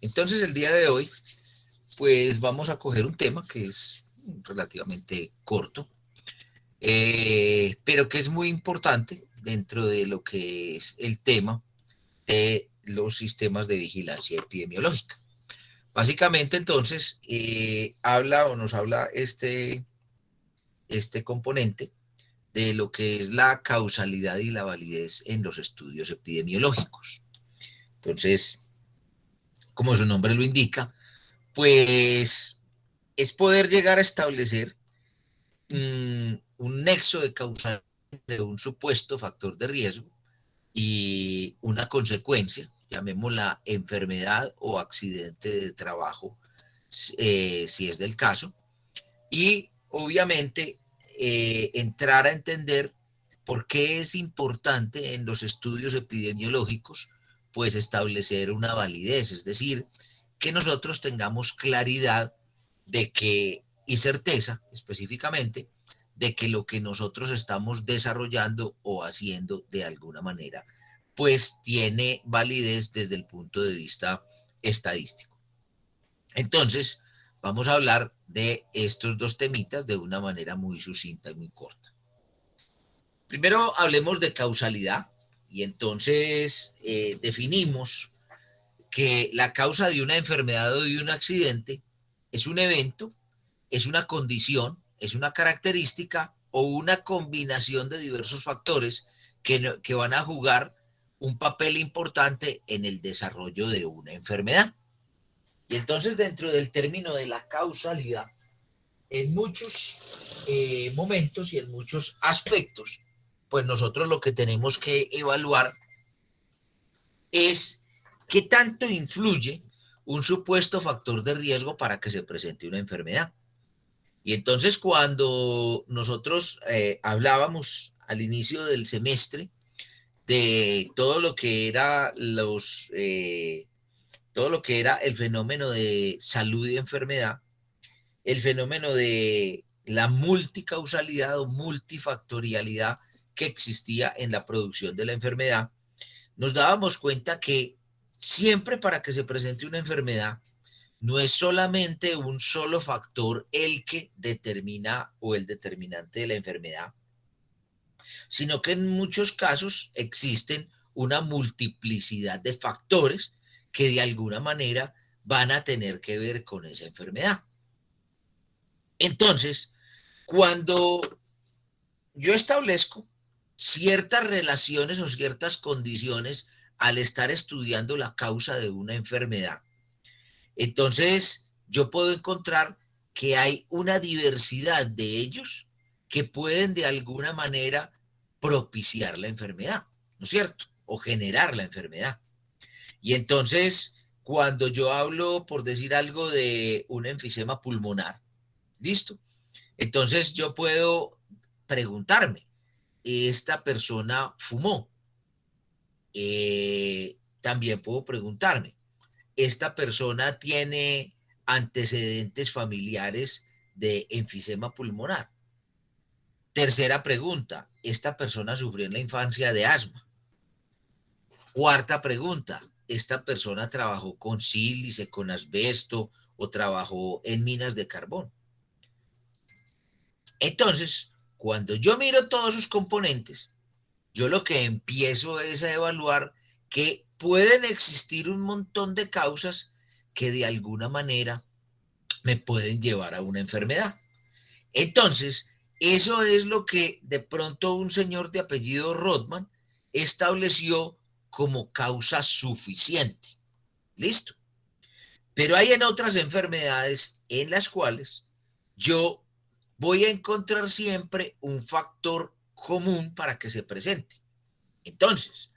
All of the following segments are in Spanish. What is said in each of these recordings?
Entonces el día de hoy, pues vamos a coger un tema que es relativamente corto, pero que es muy importante dentro de lo que es el tema de los sistemas de vigilancia epidemiológica. Básicamente, entonces, nos habla este componente de lo que es la causalidad y la validez en los estudios epidemiológicos. Entonces, como su nombre lo indica, pues es poder llegar a establecer un nexo de causalidad de un supuesto factor de riesgo y una consecuencia, llamémosla enfermedad o accidente de trabajo, si es del caso, y obviamente entrar a entender por qué es importante en los estudios epidemiológicos pues establecer una validez, es decir, que nosotros tengamos claridad de que, y certeza específicamente, de que lo que nosotros estamos desarrollando o haciendo de alguna manera, pues tiene validez desde el punto de vista estadístico. Entonces, vamos a hablar de estos dos temitas de una manera muy sucinta y muy corta. Primero hablemos de causalidad y entonces definimos que la causa de una enfermedad o de un accidente es un evento, es una condición, es una característica o una combinación de diversos factores que van a jugar un papel importante en el desarrollo de una enfermedad. Y entonces dentro del término de la causalidad, en muchos momentos y en muchos aspectos, pues nosotros lo que tenemos que evaluar es qué tanto influye un supuesto factor de riesgo para que se presente una enfermedad. Y entonces cuando nosotros hablábamos al inicio del semestre de todo lo que era todo lo que era el fenómeno de salud y enfermedad, el fenómeno de la multicausalidad o multifactorialidad que existía en la producción de la enfermedad, nos dábamos cuenta que siempre para que se presente una enfermedad, no es solamente un solo factor el que determina o el determinante de la enfermedad, sino que en muchos casos existen una multiplicidad de factores que de alguna manera van a tener que ver con esa enfermedad. Entonces, cuando yo establezco ciertas relaciones o ciertas condiciones al estar estudiando la causa de una enfermedad, entonces yo puedo encontrar que hay una diversidad de ellos que pueden de alguna manera propiciar la enfermedad, ¿no es cierto? O generar la enfermedad. Y entonces, cuando yo hablo, por decir algo, de un enfisema pulmonar, ¿listo? Entonces yo puedo preguntarme, ¿esta persona fumó? También puedo preguntarme, ¿esta persona tiene antecedentes familiares de enfisema pulmonar? Tercera pregunta, ¿esta persona sufrió en la infancia de asma? Cuarta pregunta, ¿esta persona trabajó con sílice, con asbesto o trabajó en minas de carbón? Entonces, cuando yo miro todos sus componentes, yo lo que empiezo es a evaluar que pueden existir un montón de causas que de alguna manera me pueden llevar a una enfermedad. Entonces, eso es lo que de pronto un señor de apellido Rodman estableció como causa suficiente. Listo. Pero hay en otras enfermedades en las cuales yo voy a encontrar siempre un factor común para que se presente. Entonces,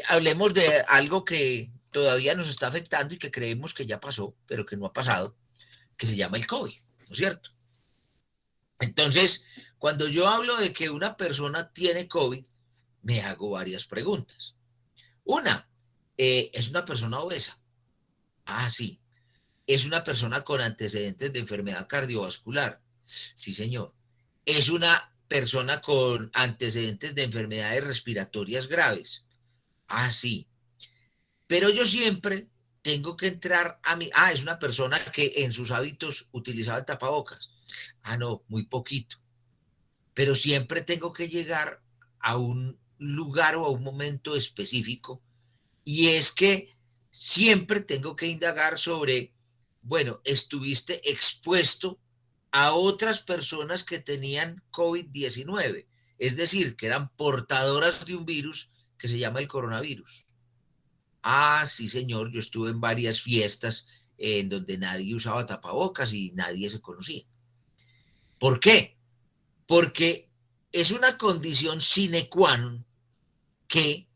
hablemos de algo que todavía nos está afectando y que creemos que ya pasó, pero que no ha pasado, que se llama el COVID, ¿no es cierto? Entonces, cuando yo hablo de que una persona tiene COVID, me hago varias preguntas. Una, ¿es una persona obesa? Ah, sí. ¿Es una persona con antecedentes de enfermedad cardiovascular? Sí, señor. ¿Es una persona con antecedentes de enfermedades respiratorias graves? Ah, sí. Pero yo siempre tengo que entrar a mi... es una persona que en sus hábitos utilizaba el tapabocas. No, muy poquito. Pero siempre tengo que llegar a un lugar o a un momento específico. Y es que siempre tengo que indagar sobre, bueno, estuviste expuesto a otras personas que tenían COVID-19, es decir, que eran portadoras de un virus que se llama el coronavirus. Sí, señor, yo estuve en varias fiestas en donde nadie usaba tapabocas y nadie se conocía. ¿Por qué? Porque es una condición sine qua non que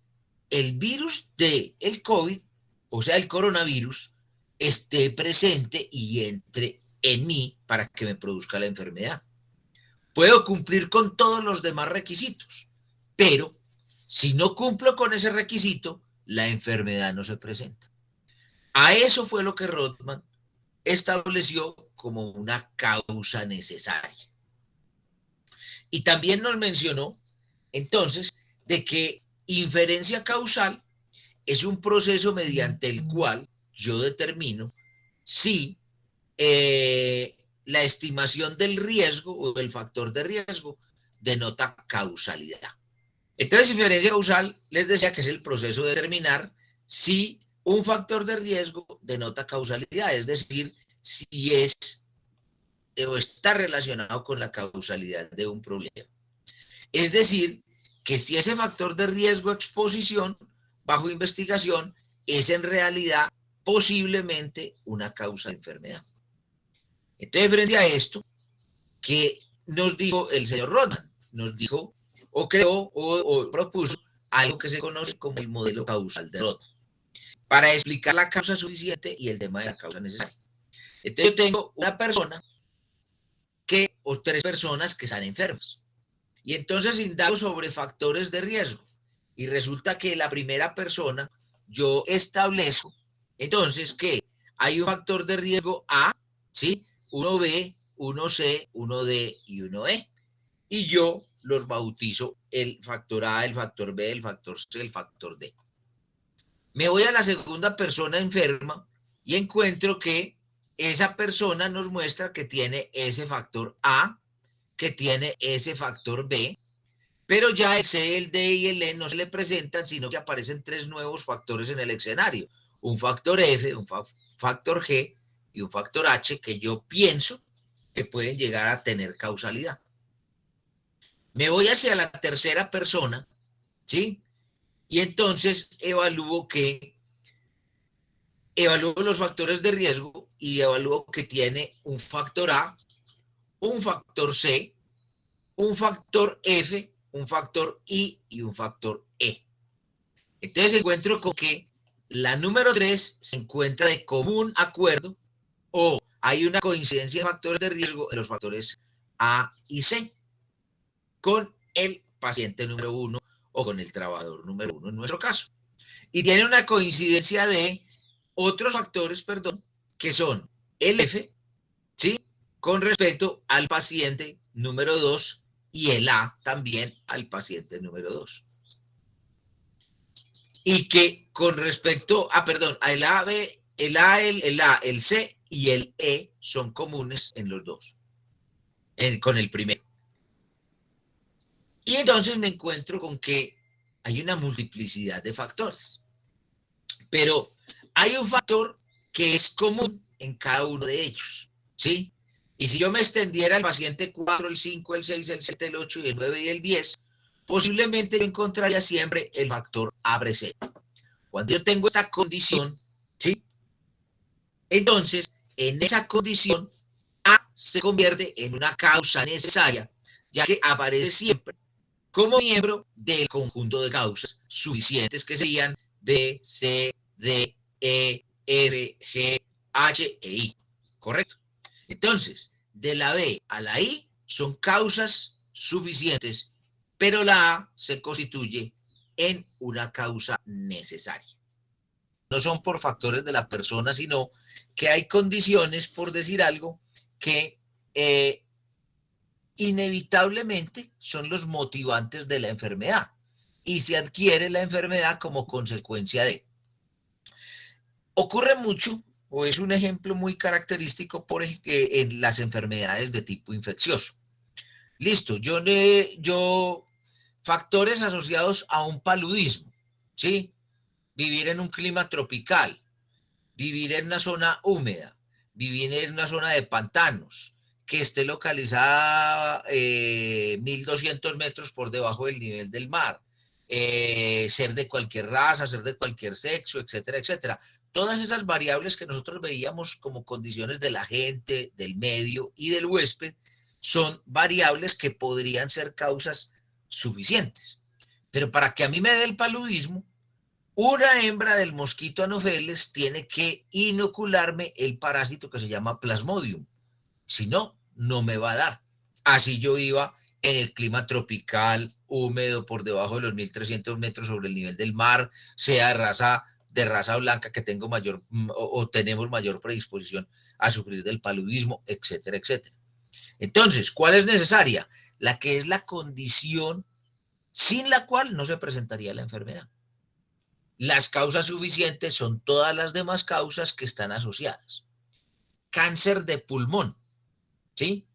el virus del COVID, o sea, el coronavirus, esté presente y entre en mí para que me produzca la enfermedad. Puedo cumplir con todos los demás requisitos, pero si no cumplo con ese requisito, la enfermedad no se presenta. A eso fue lo que Rothman estableció como una causa necesaria. Y también nos mencionó, entonces, de que inferencia causal es un proceso mediante el cual yo determino si la estimación del riesgo o del factor de riesgo denota causalidad. Entonces, inferencia causal les decía que es el proceso de determinar si un factor de riesgo denota causalidad, es decir, si es o está relacionado con la causalidad de un problema. Es decir, que si ese factor de riesgo exposición bajo investigación es en realidad posiblemente una causa de enfermedad. Entonces, frente a esto, ¿qué nos dijo el señor Rothman? Nos dijo, o creó, o propuso algo que se conoce como el modelo causal de Rothman, para explicar la causa suficiente y el tema de la causa necesaria. Entonces, yo tengo una persona o tres personas que están enfermas. Y entonces indago sobre factores de riesgo. Y resulta que la primera persona, yo establezco, entonces, que hay un factor de riesgo A, ¿sí? 1B, 1C, 1D y 1E. Y yo los bautizo el factor A, el factor B, el factor C, el factor D. Me voy a la segunda persona enferma y encuentro que esa persona nos muestra que tiene ese factor A, que tiene ese factor B, pero ya el C, el D y el E no se le presentan, sino que aparecen tres nuevos factores en el escenario. Un factor F, un factor G y un factor H que yo pienso que pueden llegar a tener causalidad. Me voy hacia la tercera persona, ¿sí? Y entonces evalúo los factores de riesgo y evalúo que tiene un factor A, un factor C, un factor F, un factor I y un factor E. Entonces encuentro con que la número 3 se encuentra de común acuerdo o hay una coincidencia de factores de riesgo en los factores A y C con el paciente número 1 o con el trabajador número 1 en nuestro caso. Y tiene una coincidencia de otros factores, que son el F, ¿sí? Con respecto al paciente número 2 y el A también al paciente número 2. Y que con respecto al A, B, el A, el C y el E son comunes en los dos, con el primero. Y entonces me encuentro con que hay una multiplicidad de factores. Pero hay un factor que es común en cada uno de ellos, ¿sí? Y si yo me extendiera al paciente 4, el 5, el 6, el 7, el 8, el 9 y el 10, posiblemente yo encontraría siempre el factor ABC. Cuando yo tengo esta condición, ¿sí? Entonces, en esa condición, A se convierte en una causa necesaria, ya que aparece siempre como miembro del conjunto de causas suficientes que serían B, C, D, E, F, G, H e I. ¿Correcto? Entonces, de la B a la I son causas suficientes, pero la A se constituye en una causa necesaria. No son por factores de la persona, sino que hay condiciones, por decir algo, que inevitablemente son los motivantes de la enfermedad y se adquiere la enfermedad como consecuencia de. Ocurre mucho, o es un ejemplo muy característico en las enfermedades de tipo infeccioso. Listo, factores asociados a un paludismo, ¿sí? Vivir en un clima tropical, vivir en una zona húmeda, vivir en una zona de pantanos, que esté localizada 1.200 metros por debajo del nivel del mar, ser de cualquier raza, ser de cualquier sexo, etcétera, etcétera. Todas esas variables que nosotros veíamos como condiciones de la gente, del medio y del huésped, son variables que podrían ser causas suficientes. Pero para que a mí me dé el paludismo, una hembra del mosquito Anopheles tiene que inocularme el parásito que se llama Plasmodium. Si no, no me va a dar. Así yo iba en el clima tropical, húmedo, por debajo de los 1.300 metros sobre el nivel del mar, sea de raza blanca que tengo mayor o tenemos mayor predisposición a sufrir del paludismo, etcétera, etcétera. Entonces, ¿cuál es necesaria? La que es la condición sin la cual no se presentaría la enfermedad. Las causas suficientes son todas las demás causas que están asociadas. Cáncer de pulmón, ¿sí?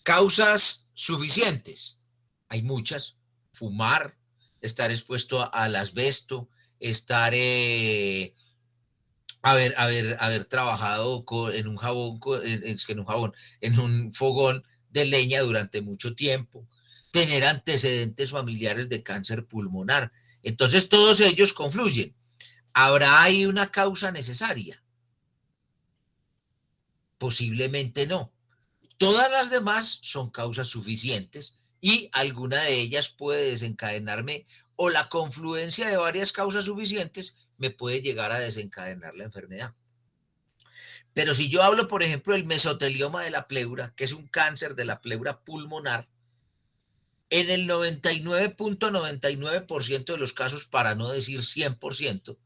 Causas suficientes. Hay muchas. Fumar, estar expuesto al asbesto, estar, haber trabajado en un jabón, en un fogón de leña durante mucho tiempo, tener antecedentes familiares de cáncer pulmonar. Entonces todos ellos confluyen. ¿Habrá ahí una causa necesaria? Posiblemente no. Todas las demás son causas suficientes y alguna de ellas puede desencadenarme o la confluencia de varias causas suficientes me puede llegar a desencadenar la enfermedad. Pero si yo hablo, por ejemplo, del mesotelioma de la pleura, que es un cáncer de la pleura pulmonar, en el 99.99% de los casos, para no decir 100%,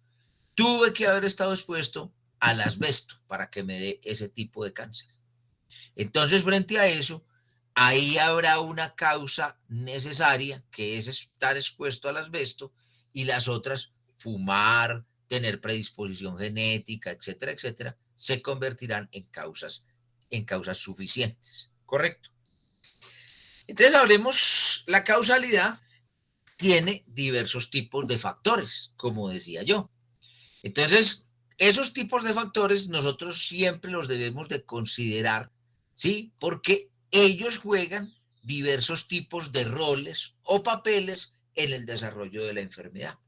tuve que haber estado expuesto al asbesto para que me dé ese tipo de cáncer. Entonces, frente a eso, ahí habrá una causa necesaria, que es estar expuesto al asbesto, y las otras, fumar, tener predisposición genética, etcétera, etcétera, se convertirán en causas suficientes. ¿Correcto? Entonces, hablemos, la causalidad tiene diversos tipos de factores, como decía yo. Entonces, esos tipos de factores nosotros siempre los debemos de considerar, ¿sí? Porque ellos juegan diversos tipos de roles o papeles en el desarrollo de la enfermedad.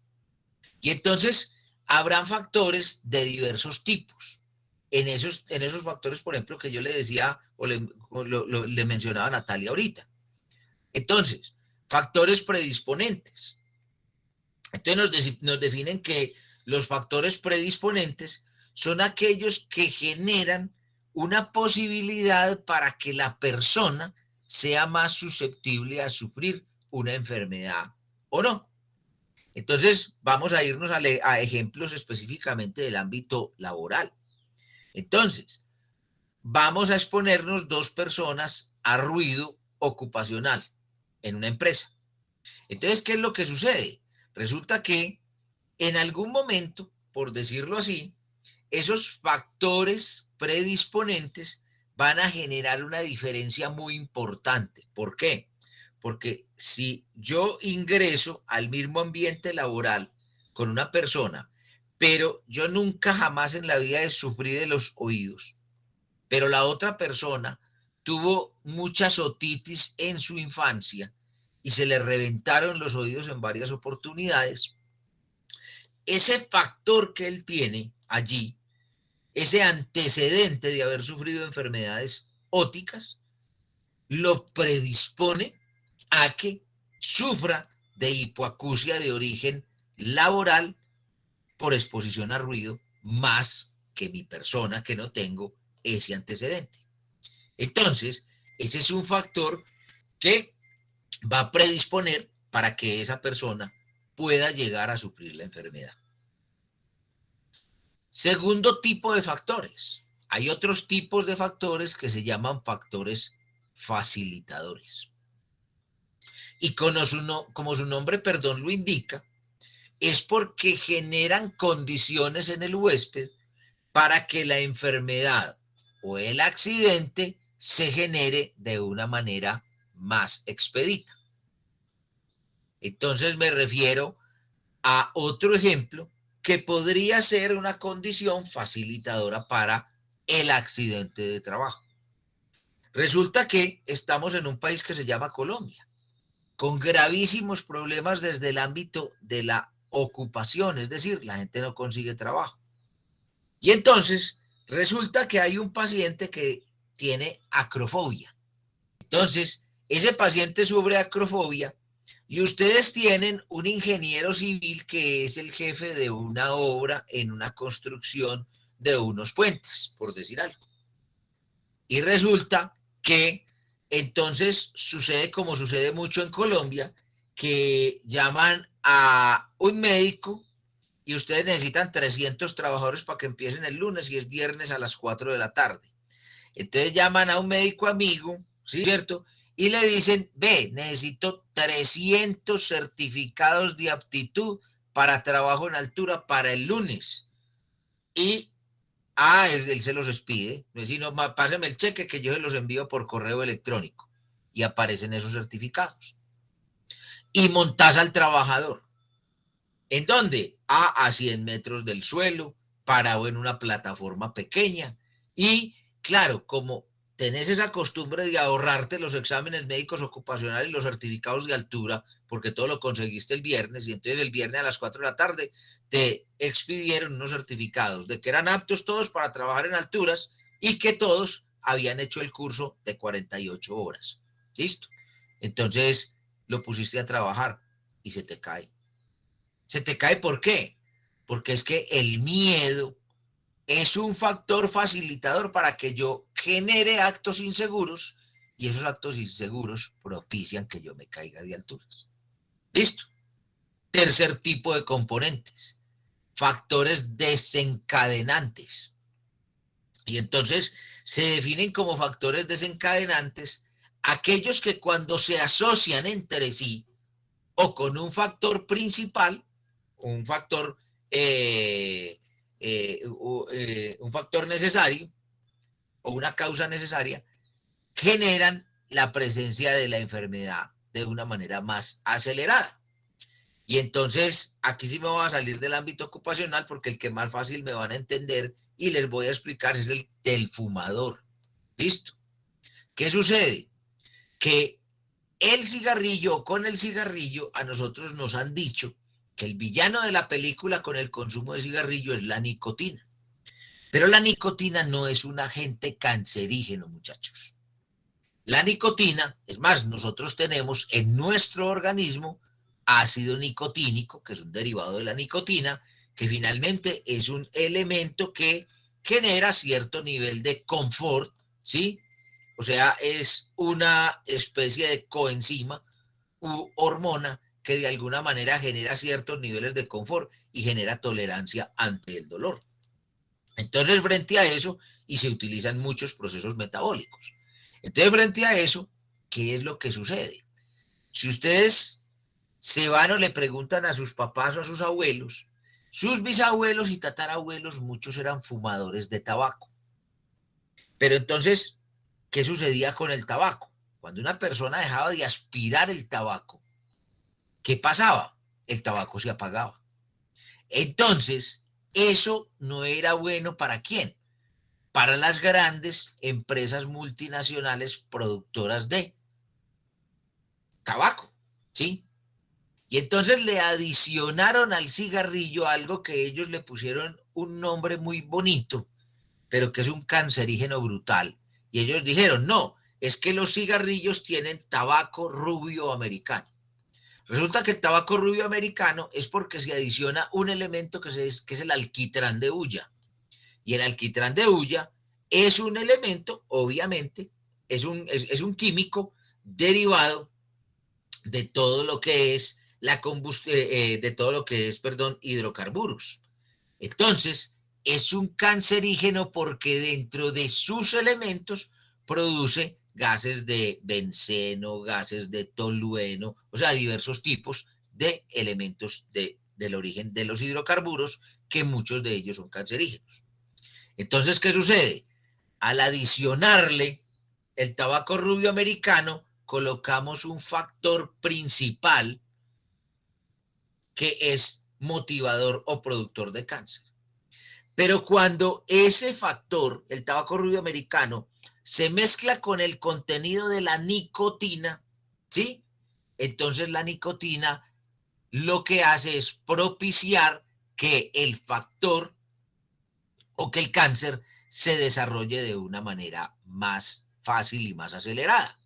Y entonces, habrán factores de diversos tipos. En esos factores, por ejemplo, que yo le decía le mencionaba a Natalia ahorita. Entonces, factores predisponentes. Entonces nos definen que los factores predisponentes son aquellos que generan una posibilidad para que la persona sea más susceptible a sufrir una enfermedad o no. Entonces, vamos a irnos a ejemplos específicamente del ámbito laboral. Entonces, vamos a exponernos 2 personas a ruido ocupacional en una empresa. Entonces, ¿qué es lo que sucede? Resulta que en algún momento, por decirlo así, esos factores predisponentes van a generar una diferencia muy importante. ¿Por qué? Porque si yo ingreso al mismo ambiente laboral con una persona, pero yo nunca jamás en la vida sufrí de los oídos, pero la otra persona tuvo mucha otitis en su infancia y se le reventaron los oídos en varias oportunidades, ese factor que él tiene allí, ese antecedente de haber sufrido enfermedades óticas, lo predispone a que sufra de hipoacusia de origen laboral por exposición a ruido, más que mi persona que no tengo ese antecedente. Entonces, ese es un factor que va a predisponer para que esa persona pueda llegar a sufrir la enfermedad. Segundo tipo de factores. Hay otros tipos de factores que se llaman factores facilitadores. Y como su nombre, perdón, lo indica, es porque generan condiciones en el huésped para que la enfermedad o el accidente se genere de una manera más expedita. Entonces me refiero a otro ejemplo que podría ser una condición facilitadora para el accidente de trabajo. Resulta que estamos en un país que se llama Colombia, con gravísimos problemas desde el ámbito de la ocupación, es decir, la gente no consigue trabajo. Y entonces resulta que hay un paciente que tiene acrofobia. Entonces, ese paciente sufre acrofobia y ustedes tienen un ingeniero civil que es el jefe de una obra en una construcción de unos puentes, por decir algo. Y resulta que entonces sucede como sucede mucho en Colombia, que llaman a un médico y ustedes necesitan 300 trabajadores para que empiecen el lunes y es viernes a las 4 de la tarde. Entonces llaman a un médico amigo, ¿sí? ¿Cierto? Y le dicen, ve, necesito 300 certificados de aptitud para trabajo en altura para el lunes. Y, él se los expide. Si no, páseme el cheque que yo se los envío por correo electrónico. Y aparecen esos certificados. Y montás al trabajador. ¿En dónde? A 100 metros del suelo, parado en una plataforma pequeña. Y claro, como tenés esa costumbre de ahorrarte los exámenes médicos ocupacionales y los certificados de altura, porque todo lo conseguiste el viernes, y entonces el viernes a las 4 de la tarde te expidieron unos certificados de que eran aptos todos para trabajar en alturas y que todos habían hecho el curso de 48 horas. ¿Listo? Entonces lo pusiste a trabajar y se te cae. Se te cae, ¿por qué? Porque es que el miedo es un factor facilitador para que yo genere actos inseguros y esos actos inseguros propician que yo me caiga de alturas. ¿Listo? Tercer tipo de componentes, factores desencadenantes. Y entonces se definen como factores desencadenantes aquellos que cuando se asocian entre sí o con un factor principal, un factor, un factor necesario o una causa necesaria, generan la presencia de la enfermedad de una manera más acelerada. Y entonces, aquí sí me voy a salir del ámbito ocupacional porque el que más fácil me van a entender y les voy a explicar es el del fumador. ¿Listo? ¿Qué sucede? Que el cigarrillo, con el cigarrillo, a nosotros nos han dicho que el villano de la película con el consumo de cigarrillo es la nicotina. Pero la nicotina no es un agente cancerígeno, muchachos. La nicotina, es más, nosotros tenemos en nuestro organismo ácido nicotínico, que es un derivado de la nicotina, que finalmente es un elemento que genera cierto nivel de confort, ¿sí? O sea, es una especie de coenzima u hormona que de alguna manera genera ciertos niveles de confort y genera tolerancia ante el dolor. Entonces, frente a eso, y se utilizan muchos procesos metabólicos. Entonces, frente a eso, ¿qué es lo que sucede? Si ustedes se van o le preguntan a sus papás o a sus abuelos, sus bisabuelos y tatarabuelos, muchos eran fumadores de tabaco. Pero entonces, ¿qué sucedía con el tabaco? Cuando una persona dejaba de aspirar el tabaco, ¿qué pasaba? El tabaco se apagaba. Entonces, eso no era bueno ¿para quién? Para las grandes empresas multinacionales productoras de tabaco, ¿sí? Y entonces le adicionaron al cigarrillo algo que ellos le pusieron un nombre muy bonito, pero que es un cancerígeno brutal. Y ellos dijeron, no, es que los cigarrillos tienen tabaco rubio americano. Resulta que el tabaco rubio americano es porque se adiciona un elemento que es el alquitrán de hulla. Y el alquitrán de hulla es un elemento, obviamente, es un químico derivado de todo lo que es la combustión, de todo lo que es, perdón, hidrocarburos. Entonces, es un cancerígeno porque dentro de sus elementos produce gases de benceno, gases de tolueno, o sea, diversos tipos de elementos de del origen de los hidrocarburos, que muchos de ellos son cancerígenos. Entonces, ¿qué sucede? Al adicionarle el tabaco rubio americano, colocamos un factor principal que es motivador o productor de cáncer. Pero cuando ese factor, el tabaco rubio americano, se mezcla con el contenido de la nicotina, ¿sí? Entonces la nicotina lo que hace es propiciar que el factor o que el cáncer se desarrolle de una manera más fácil y más acelerada.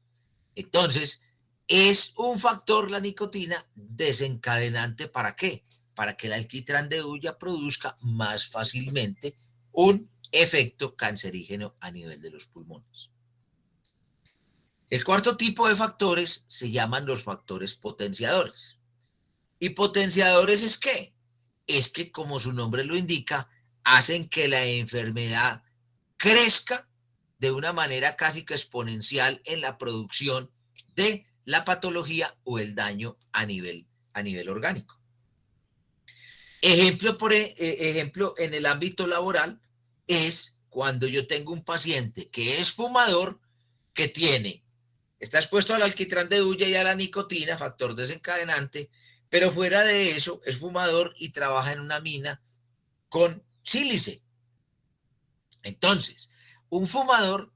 Entonces, es un factor, la nicotina, desencadenante. ¿Para qué? Para que el alquitrán de hulla produzca más fácilmente un efecto cancerígeno a nivel de los pulmones. El cuarto tipo de factores se llaman los factores potenciadores. ¿Y potenciadores es qué? Es que, como su nombre lo indica, hacen que la enfermedad crezca de una manera casi que exponencial en la producción de la patología o el daño a nivel orgánico. Ejemplo, en el ámbito laboral es cuando yo tengo un paciente que es fumador, que está expuesto al alquitrán de hulla y a la nicotina, factor desencadenante, pero fuera de eso es fumador y trabaja en una mina con sílice. Entonces, un fumador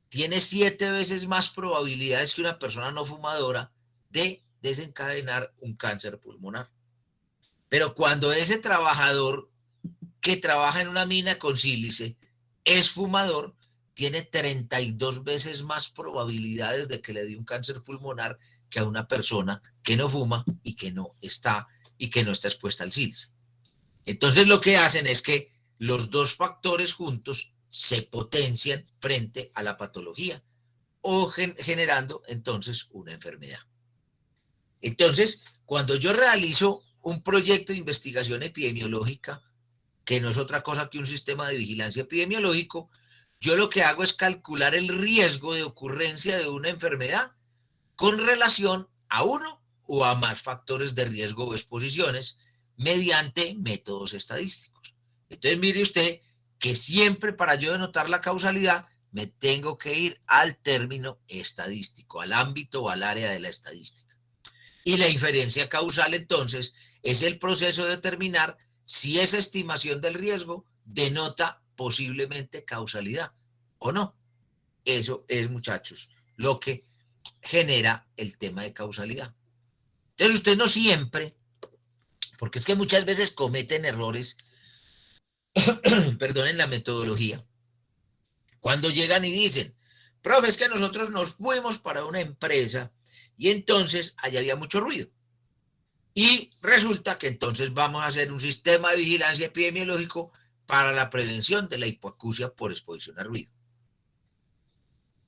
tiene 7 veces más probabilidades que una persona no fumadora de desencadenar un cáncer pulmonar. Pero cuando ese trabajador que trabaja en una mina con sílice es fumador, tiene 32 veces más probabilidades de que le dé un cáncer pulmonar que a una persona que no fuma y que no está expuesta al sílice. Entonces lo que hacen es que los dos factores juntos se potencian frente a la patología o generando entonces una enfermedad. Entonces, cuando yo realizo un proyecto de investigación epidemiológica, que no es otra cosa que un sistema de vigilancia epidemiológico, yo lo que hago es calcular el riesgo de ocurrencia de una enfermedad con relación a uno o a más factores de riesgo o exposiciones mediante métodos estadísticos. Entonces, mire usted que siempre para yo denotar la causalidad me tengo que ir al término estadístico, al ámbito o al área de la estadística. Y la inferencia causal, entonces, es el proceso de determinar si esa estimación del riesgo denota posiblemente causalidad o no. Eso es, muchachos, lo que genera el tema de causalidad. Entonces, usted no siempre, porque es que muchas veces cometen errores, perdón, en la metodología, cuando llegan y dicen, profe, es que nosotros nos fuimos para una empresa y entonces allá había mucho ruido. Y resulta que entonces vamos a hacer un sistema de vigilancia epidemiológico para la prevención de la hipoacusia por exposición a ruido.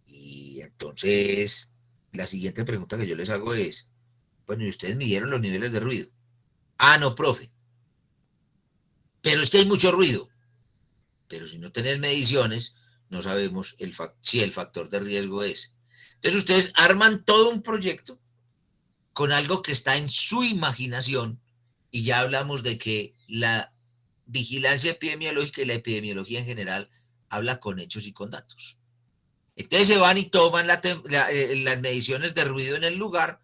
Y entonces, la siguiente pregunta que yo les hago es, bueno, ¿y ustedes midieron los niveles de ruido? Ah, no, profe. Pero es que hay mucho ruido. Pero si no tenés mediciones, no sabemos si el factor de riesgo es. Entonces, ustedes arman todo un proyecto con algo que está en su imaginación, y ya hablamos de que la vigilancia epidemiológica y la epidemiología en general habla con hechos y con datos. Entonces se van y toman las mediciones de ruido en el lugar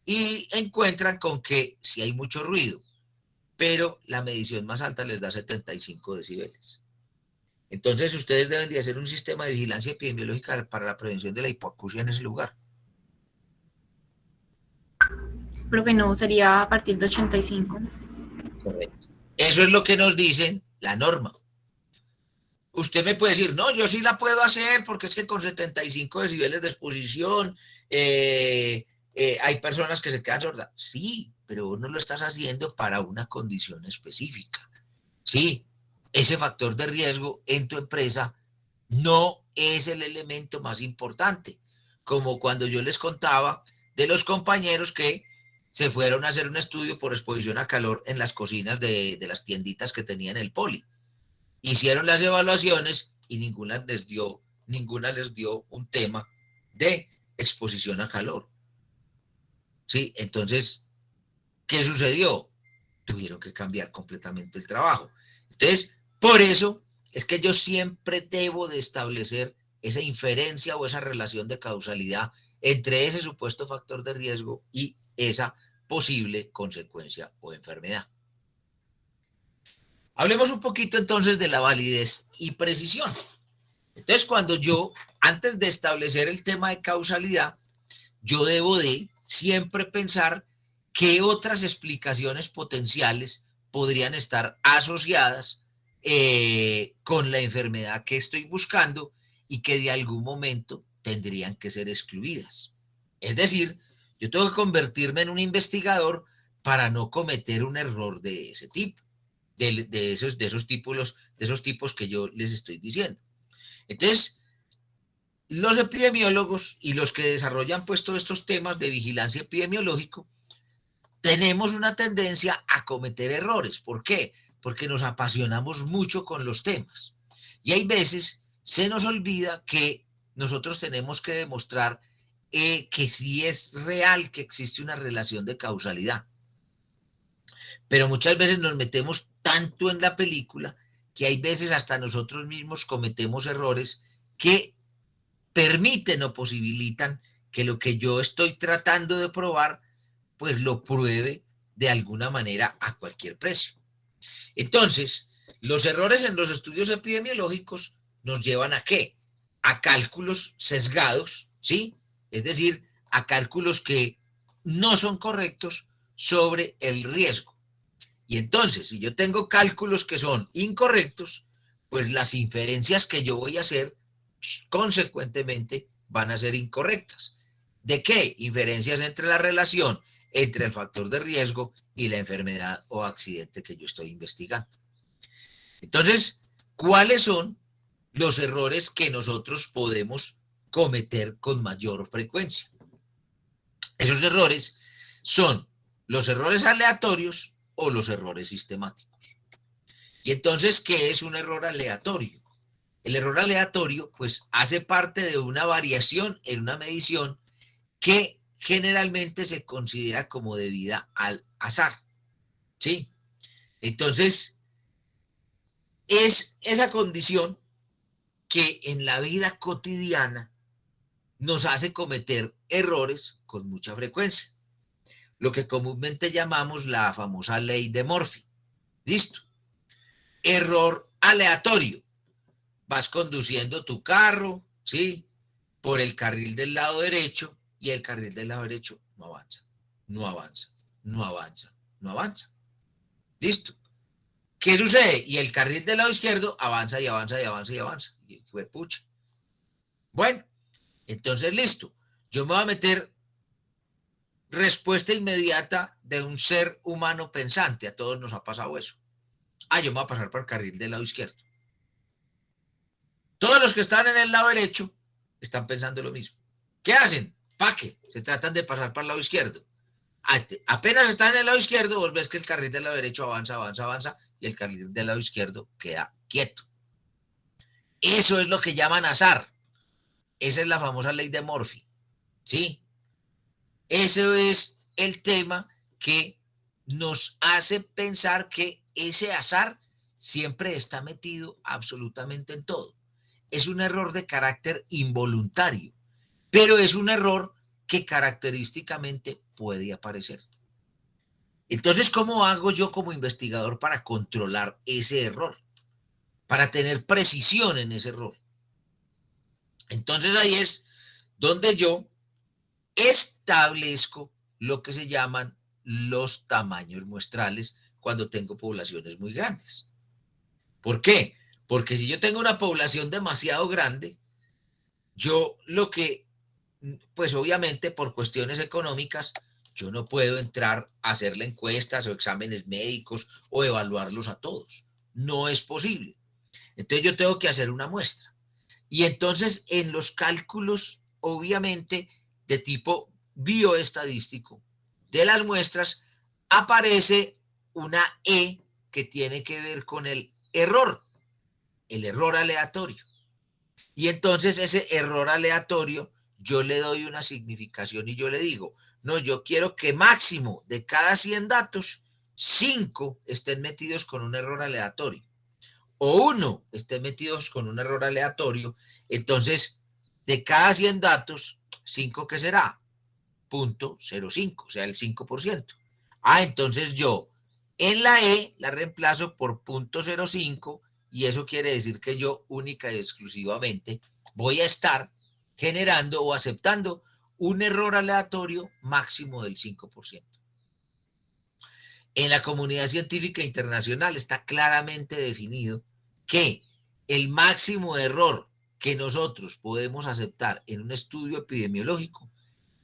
y encuentran con que sí hay mucho ruido, pero la medición más alta les da 75 decibeles. Entonces ustedes deben de hacer un sistema de vigilancia epidemiológica para la prevención de la hipoacusia en ese lugar. Profe, no, sería a partir de 85. Correcto. Eso es lo que nos dicen la norma. Usted me puede decir, no, yo sí la puedo hacer porque es que con 75 decibeles de exposición hay personas que se quedan sordas. Sí, pero vos no lo estás haciendo para una condición específica. Sí, ese factor de riesgo en tu empresa no es el elemento más importante. Como cuando yo les contaba de los compañeros que se fueron a hacer un estudio por exposición a calor en las cocinas de las tienditas que tenían el poli. Hicieron las evaluaciones y ninguna les dio un tema de exposición a calor. ¿Sí? Entonces, ¿qué sucedió? tuvieron que cambiar completamente el trabajo. Entonces, por eso es que yo siempre debo de establecer esa inferencia o esa relación de causalidad entre ese supuesto factor de riesgo y esa posible consecuencia o enfermedad. Hablemos un poquito entonces de la validez y precisión. Entonces, cuando yo, antes de establecer el tema de causalidad, yo debo de siempre pensar qué otras explicaciones potenciales podrían estar asociadas con la enfermedad que estoy buscando y que de algún momento tendrían que ser excluidas. Es decir, yo tengo que convertirme en un investigador para no cometer un error de ese tipo, de esos tipos que yo les estoy diciendo. Entonces, los epidemiólogos y los que desarrollan pues todos estos temas de vigilancia epidemiológica tenemos una tendencia a cometer errores. ¿Por qué? Porque nos apasionamos mucho con los temas. Y hay veces se nos olvida que nosotros tenemos que demostrar que sí es real que existe una relación de causalidad. Pero muchas veces nos metemos tanto en la película que hay veces hasta nosotros mismos cometemos errores que permiten o posibilitan que lo que yo estoy tratando de probar, pues lo pruebe de alguna manera a cualquier precio. Entonces, los errores en los estudios epidemiológicos nos llevan ¿a qué? A cálculos sesgados, ¿sí? Es decir, a cálculos que no son correctos sobre el riesgo. Y entonces, si yo tengo cálculos que son incorrectos, pues las inferencias que yo voy a hacer, consecuentemente, van a ser incorrectas. ¿De qué? Inferencias entre la relación entre el factor de riesgo y la enfermedad o accidente que yo estoy investigando. Entonces, ¿cuáles son los errores que nosotros podemos cometer con mayor frecuencia? Esos errores son los errores aleatorios o los errores sistemáticos. Y entonces, ¿qué es un error aleatorio? El error aleatorio, pues, hace parte de una variación en una medición que generalmente se considera como debida al azar, ¿sí? Entonces, es esa condición que en la vida cotidiana nos hace cometer errores con mucha frecuencia, lo que comúnmente llamamos la famosa ley de Murphy. ¿Listo? Error aleatorio. Vas conduciendo tu carro, ¿sí? Por el carril del lado derecho y el carril del lado derecho no avanza, no avanza, no avanza, no avanza. ¿Listo? ¿Qué sucede? Y el carril del lado izquierdo avanza y avanza y avanza y avanza. Y fue pucha. Bueno, entonces listo. Yo me voy a meter respuesta inmediata de un ser humano pensante. A todos nos ha pasado eso. Yo me voy a pasar por el carril del lado izquierdo. Todos los que están en el lado derecho están pensando lo mismo. ¿Qué hacen? ¿Para qué? Se tratan de pasar para el lado izquierdo. Apenas están en el lado izquierdo, vos ves que el carril del lado derecho avanza, avanza, avanza, y el carril del lado izquierdo queda quieto. Eso es lo que llaman azar. Esa es la famosa ley de Murphy. ¿Sí? Ese es el tema que nos hace pensar que ese azar siempre está metido absolutamente en todo. Es un error de carácter involuntario, pero es un error que característicamente puede aparecer. Entonces, ¿cómo hago yo como investigador para controlar ese error? Para tener precisión en ese error. Entonces, ahí es donde yo establezco lo que se llaman los tamaños muestrales cuando tengo poblaciones muy grandes. ¿Por qué? Porque si yo tengo una población demasiado grande, yo lo que, pues obviamente por cuestiones económicas, yo no puedo entrar a hacerle encuestas o exámenes médicos o evaluarlos a todos. No es posible. Entonces yo tengo que hacer una muestra. Y entonces en los cálculos, obviamente, de tipo bioestadístico de las muestras, aparece una E que tiene que ver con el error aleatorio. Y entonces ese error aleatorio, yo le doy una significación y yo le digo, no, yo quiero que máximo de cada 100 datos 5 estén metidos con un error aleatorio o 1 estén metidos con un error aleatorio, entonces de cada 100 datos, 5 ¿qué será? 0.05, o sea, el 5%. Entonces yo en la E la reemplazo por 0.05 y eso quiere decir que yo única y exclusivamente voy a estar generando o aceptando un error aleatorio máximo del 5%. En la comunidad científica internacional está claramente definido que el máximo error que nosotros podemos aceptar en un estudio epidemiológico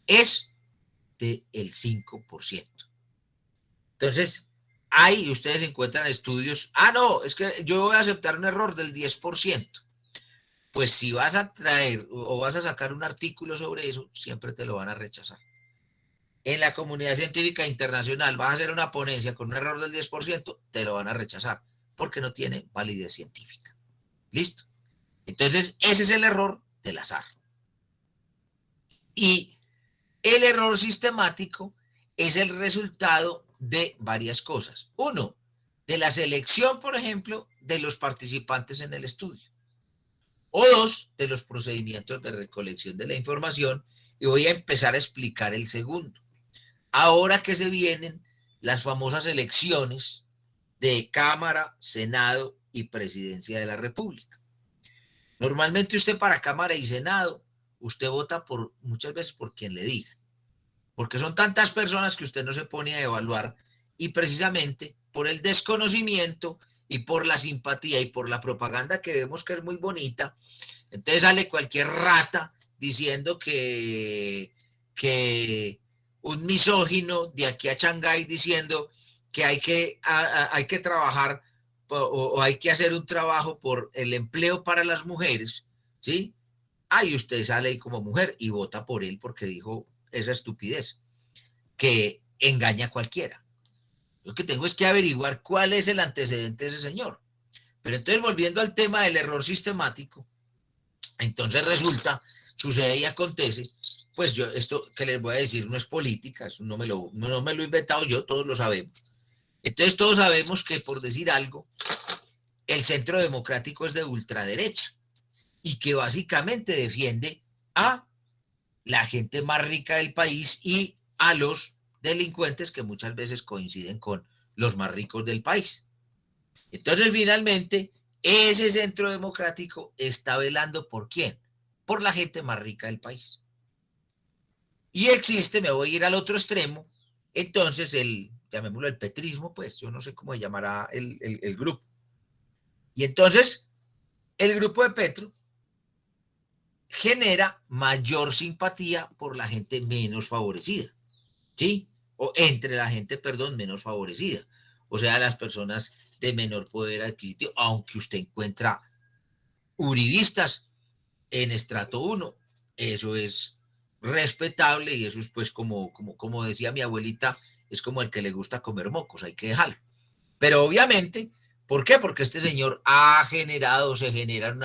es del 5%. Entonces, ahí ustedes encuentran estudios, no, es que yo voy a aceptar un error del 10%. Pues si vas a traer o vas a sacar un artículo sobre eso, siempre te lo van a rechazar. En la comunidad científica internacional vas a hacer una ponencia con un error del 10%, te lo van a rechazar, porque no tiene validez científica. ¿Listo? Entonces, ese es el error del azar. Y el error sistemático es el resultado de varias cosas. 1, de la selección, por ejemplo, de los participantes en el estudio. O 2, de los procedimientos de recolección de la información. Y voy a empezar a explicar el segundo. Ahora que se vienen las famosas elecciones de Cámara, Senado y Presidencia de la República. Normalmente usted para Cámara y Senado, usted vota muchas veces por quien le diga, porque son tantas personas que usted no se pone a evaluar y precisamente por el desconocimiento y por la simpatía y por la propaganda que vemos que es muy bonita, entonces sale cualquier rata diciendo que un misógino de aquí a Shanghái diciendo que hay que trabajar o hay que hacer un trabajo por el empleo para las mujeres, ¿sí? Y usted sale ahí como mujer y vota por él porque dijo esa estupidez que engaña a cualquiera. Lo que tengo es que averiguar cuál es el antecedente de ese señor. Pero entonces, volviendo al tema del error sistemático, entonces resulta, sucede y acontece, pues yo esto que les voy a decir no es política, eso no me lo he inventado yo, todos lo sabemos. Entonces todos sabemos que, por decir algo, el Centro Democrático es de ultraderecha y que básicamente defiende a la gente más rica del país y a los delincuentes que muchas veces coinciden con los más ricos del país. Entonces, finalmente, ese Centro Democrático está velando ¿por quién? Por la gente más rica del país. Y existe, me voy a ir al otro extremo, entonces llamémoslo el petrismo, pues yo no sé cómo se llamará el grupo. Y entonces, el grupo de Petro genera mayor simpatía por la gente menos favorecida, ¿sí? O entre la gente, menos favorecida. O sea, las personas de menor poder adquisitivo, aunque usted encuentra uribistas en estrato 1, eso es respetable y eso es pues como decía mi abuelita, es como el que le gusta comer mocos, hay que dejarlo. Pero obviamente, ¿por qué? Porque este señor se generan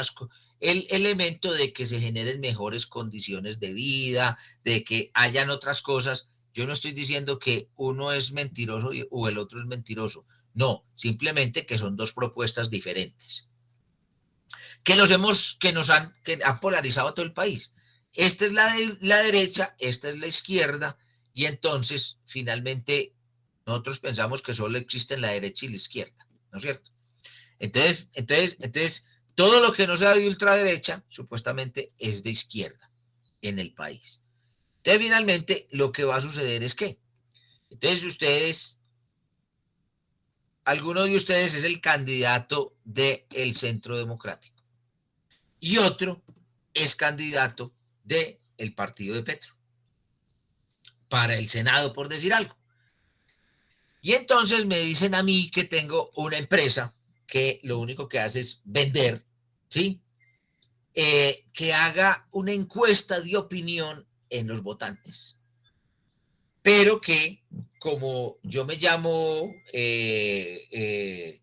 el elemento de que se generen mejores condiciones de vida, de que hayan otras cosas. Yo no estoy diciendo que uno es mentiroso o el otro es mentiroso. No, simplemente que son dos propuestas diferentes. Que han polarizado a todo el país. Esta es la derecha, esta es la izquierda, y entonces, finalmente, nosotros pensamos que solo existen la derecha y la izquierda, ¿no es cierto? Entonces, todo lo que no sea de ultraderecha, supuestamente, es de izquierda en el país. Entonces, finalmente, lo que va a suceder es que, entonces alguno de ustedes es el candidato del Centro Democrático y otro es candidato del partido de Petro para el Senado, por decir algo. Y entonces me dicen a mí que tengo una empresa que lo único que hace es vender, ¿sí? Que haga una encuesta de opinión en los votantes. Pero que, como yo me llamo, qué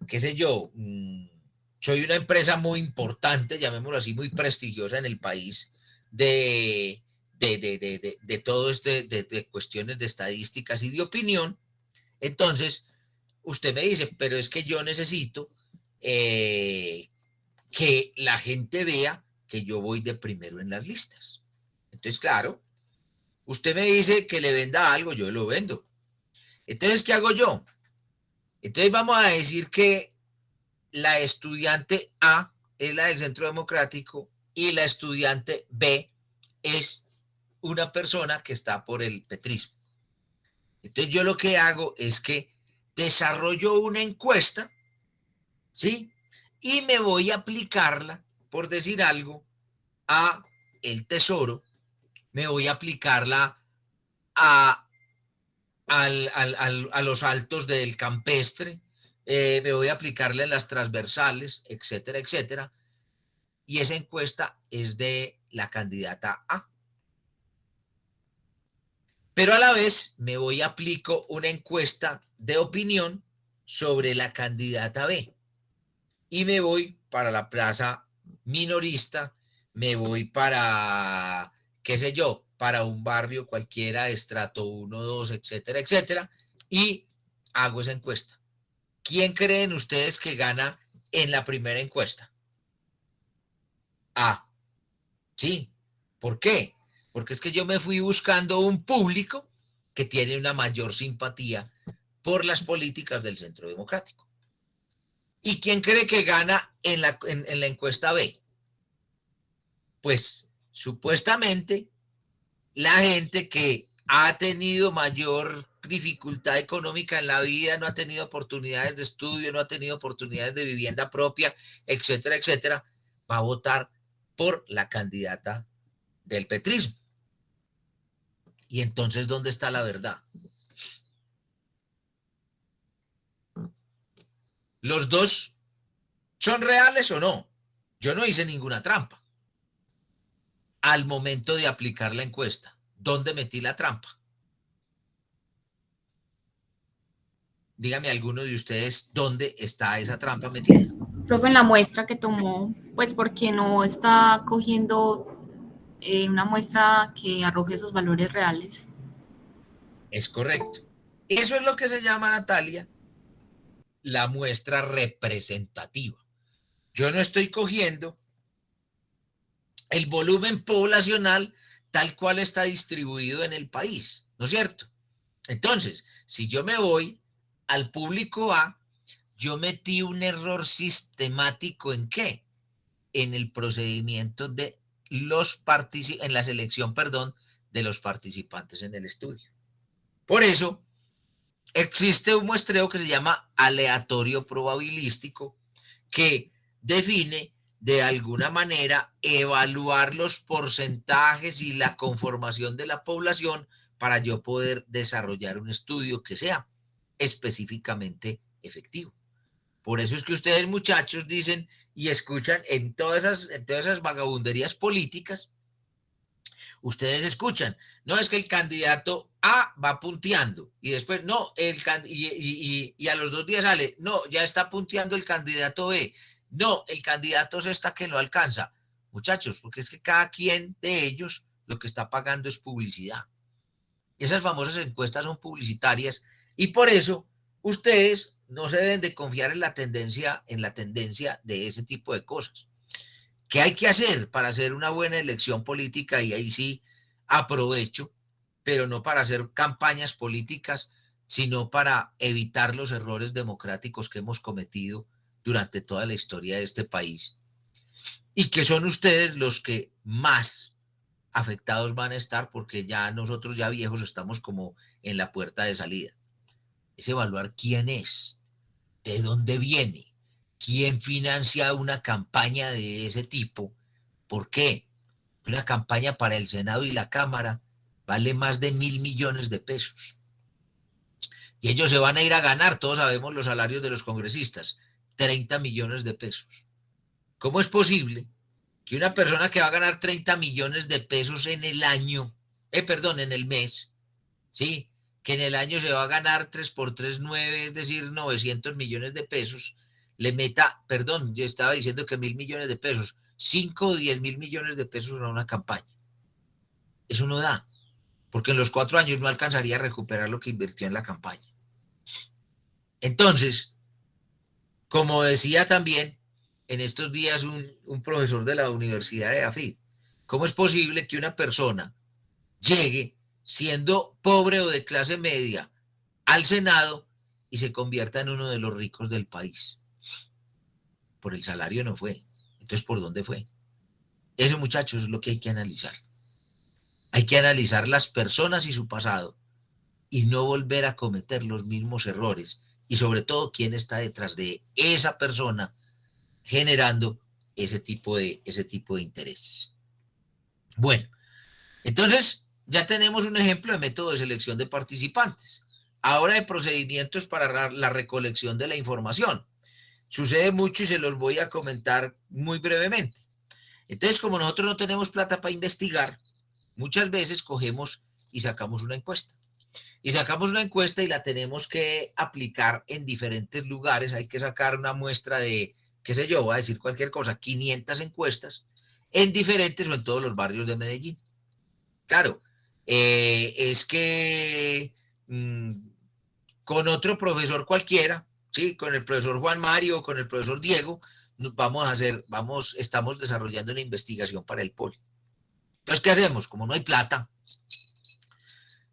sé yo, soy una empresa muy importante, llamémoslo así, muy prestigiosa en el país de todo de cuestiones de estadísticas y de opinión, Entonces, usted me dice, pero es que yo necesito que la gente vea que yo voy de primero en las listas. Entonces, claro, usted me dice que le venda algo, yo lo vendo. Entonces, ¿qué hago yo? Entonces vamos a decir que la estudiante A es la del Centro Democrático y la estudiante B es una persona que está por el petrismo. Entonces yo lo que hago es que desarrollo una encuesta, ¿sí? Y me voy a aplicarla, por decir algo, a el Tesoro, me voy a aplicarla a, a los altos del campestre, me voy a aplicarla en las transversales, etcétera, etcétera. Y esa encuesta es de la candidata A. Pero a la vez me voy a aplico una encuesta de opinión sobre la candidata B. Y me voy para la plaza minorista, me voy para, qué sé yo, para un barrio cualquiera, estrato 1, 2, etcétera, etcétera, y hago esa encuesta. ¿Quién creen ustedes que gana en la primera encuesta? A. Sí. ¿Por qué? Porque es que yo me fui buscando un público que tiene una mayor simpatía por las políticas del Centro Democrático. ¿Y quién cree que gana en la encuesta B? Pues supuestamente la gente que ha tenido mayor dificultad económica en la vida, no ha tenido oportunidades de estudio, no ha tenido oportunidades de vivienda propia, etcétera, etcétera, va a votar por la candidata del petrismo. Y entonces, ¿dónde está la verdad? ¿Los dos son reales o no? Yo no hice ninguna trampa. Al momento de aplicar la encuesta, ¿dónde metí la trampa? Dígame alguno de ustedes dónde está esa trampa metida. Profe, en la muestra que tomó, pues porque no está cogiendo una muestra que arroje esos valores reales. Es correcto. Eso es lo que se llama, Natalia, la muestra representativa. Yo no estoy cogiendo el volumen poblacional tal cual está distribuido en el país, ¿no es cierto? Entonces, si yo me voy al público A, yo metí un error sistemático ¿en qué? En el procedimiento de los en la selección, perdón, de los participantes en el estudio. Por eso, existe un muestreo que se llama aleatorio probabilístico, que define de alguna manera evaluar los porcentajes y la conformación de la población para yo poder desarrollar un estudio que sea específicamente efectivo. Por eso es que ustedes, muchachos, dicen y escuchan en todas esas vagabunderías políticas, ustedes escuchan, no es que el candidato A va punteando y después no, y a los 2 días sale, no, ya está punteando el candidato B, no, el candidato C está que no alcanza. Muchachos, porque es que cada quien de ellos lo que está pagando es publicidad. Esas famosas encuestas son publicitarias y por eso ustedes no se deben de confiar en la tendencia de ese tipo de cosas. ¿Qué hay que hacer para hacer una buena elección política? Y ahí sí aprovecho, pero no para hacer campañas políticas, sino para evitar los errores democráticos que hemos cometido durante toda la historia de este país y que son ustedes los que más afectados van a estar porque ya nosotros ya viejos estamos como en la puerta de salida. Es evaluar quién es, de dónde viene, quién financia una campaña de ese tipo. ¿Por qué? Una campaña para el Senado y la Cámara vale más de 1.000 millones de pesos. Y ellos se van a ir a ganar, todos sabemos los salarios de los congresistas, 30 millones de pesos. ¿Cómo es posible que una persona que va a ganar 30 millones de pesos en el año, en el mes, ¿sí? Que en el año se va a ganar 3 por 3, 9, es decir, 900 millones de pesos, le meta, yo estaba diciendo que 1.000 millones de pesos, 5 o 10 mil millones de pesos a una campaña? Eso no da, porque en los 4 años no alcanzaría a recuperar lo que invirtió en la campaña. Entonces, como decía también en estos días un profesor de la Universidad de AFID, ¿cómo es posible que una persona llegue siendo pobre o de clase media al Senado y se convierta en uno de los ricos del país? Por el salario no fue. Entonces, ¿por dónde fue? Eso, muchachos, es lo que hay que analizar. Hay que analizar las personas y su pasado y no volver a cometer los mismos errores. Y sobre todo, quién está detrás de esa persona generando ese tipo de intereses. Bueno, entonces ya tenemos un ejemplo de método de selección de participantes. Ahora de procedimientos para la recolección de la información. Sucede mucho y se los voy a comentar muy brevemente. Entonces, como nosotros no tenemos plata para investigar, muchas veces cogemos y sacamos una encuesta. Y sacamos una encuesta y la tenemos que aplicar en diferentes lugares. Hay que sacar una muestra de, qué sé yo, voy a decir cualquier cosa, 500 encuestas en diferentes o en todos los barrios de Medellín. Claro, es que con otro profesor cualquiera, ¿sí? Con el profesor Juan Mario, con el profesor Diego, estamos desarrollando una investigación para el POL. Entonces, ¿qué hacemos? Como no hay plata,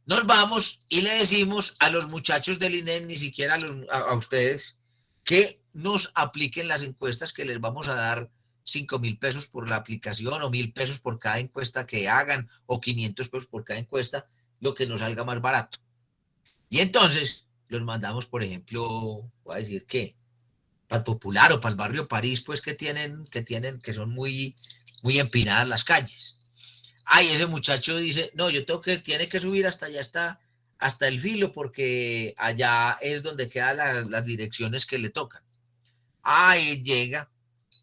nos vamos y le decimos a los muchachos del INEM, ni siquiera a ustedes, que nos apliquen las encuestas, que les vamos a dar 5.000 pesos por la aplicación o 1.000 pesos por cada encuesta que hagan o 500 pesos por cada encuesta, lo que nos salga más barato. Y entonces los mandamos, por ejemplo, voy a decir que para el Popular o para el barrio París, pues que son muy empinadas las calles. Ay, ese muchacho dice, no, tiene que subir hasta allá, hasta el filo, porque allá es donde quedan las direcciones que le tocan. Ay, llega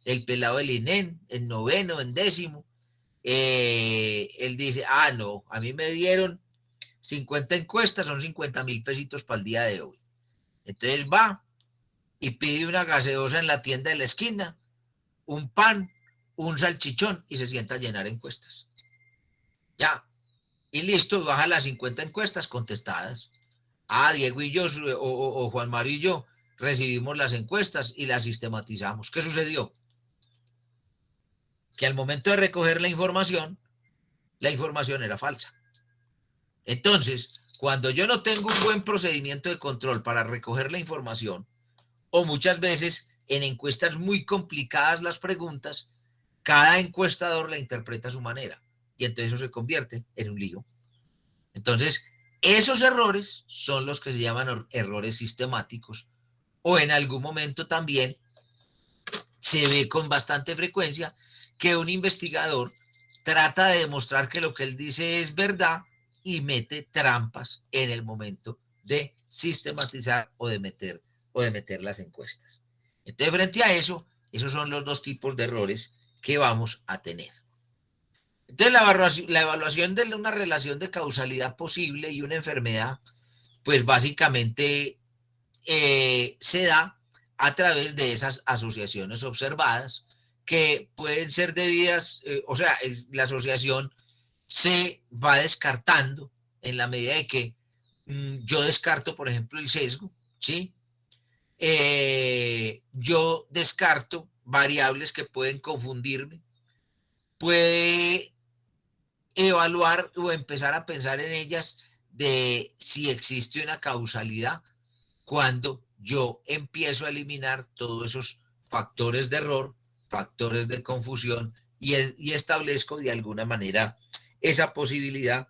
el pelado del INEM, en noveno, en décimo. Él dice, no, a mí me dieron 50 encuestas, son 50.000 pesitos para el día de hoy. Entonces va y pide una gaseosa en la tienda de la esquina, un pan, un salchichón y se sienta a llenar encuestas. Ya, y listo, baja las 50 encuestas contestadas. Diego y yo, o Juan Mario y yo, recibimos las encuestas y las sistematizamos. ¿Qué sucedió? Que al momento de recoger la información era falsa. Entonces, cuando yo no tengo un buen procedimiento de control para recoger la información, o muchas veces en encuestas muy complicadas las preguntas, cada encuestador la interpreta a su manera y entonces eso se convierte en un lío. Entonces, esos errores son los que se llaman errores sistemáticos o en algún momento también se ve con bastante frecuencia que un investigador trata de demostrar que lo que él dice es verdad y mete trampas en el momento de sistematizar o de meter las encuestas. Entonces, frente a eso, esos son los dos tipos de errores que vamos a tener. Entonces, la evaluación de una relación de causalidad posible y una enfermedad, pues básicamente se da a través de esas asociaciones observadas que pueden ser debidas, la asociación se va descartando en la medida de que yo descarto, por ejemplo, el sesgo, ¿sí? Yo descarto variables que pueden confundirme, puede evaluar o empezar a pensar en ellas de si existe una causalidad cuando yo empiezo a eliminar todos esos factores de error, factores de confusión y establezco de alguna manera esa posibilidad